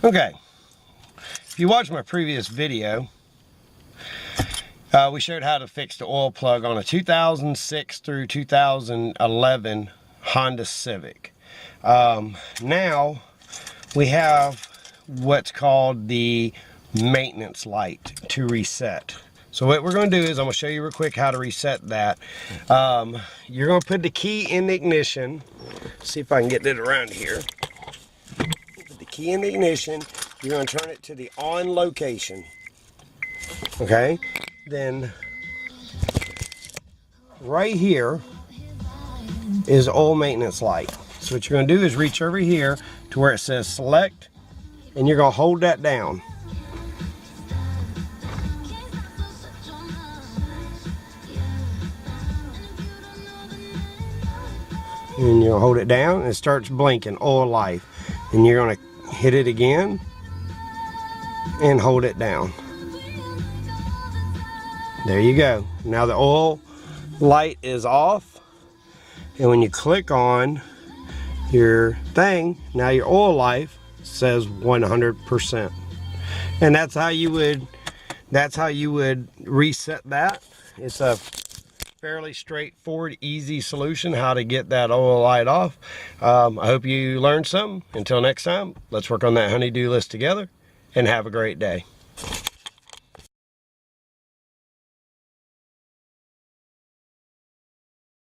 Okay, if you watched my previous video, we showed how to fix the oil plug on a 2006 through 2011 Honda Civic. Now we have what's called the maintenance light to reset. So what we're going to do is I'm going to show you real quick how to reset that. You're going to put the key in the ignition. See if I can get it around here. Put the key in the ignition. You're going to turn it to the on location. Okay? Then right here is oil maintenance light. So what you're going to do is reach over here to where it says select, and you're going to hold that down. And you'll hold it down and it starts blinking oil life, and you're going to hit it again and hold it down. There you go. Now the oil light is off, and when you click on your thing, now your oil life says 100%. And that's how you would reset that. It's a fairly straightforward, easy solution how to get that oil light off. I hope you learned something. Until next time, let's work on that honey-do list together, and have a great day.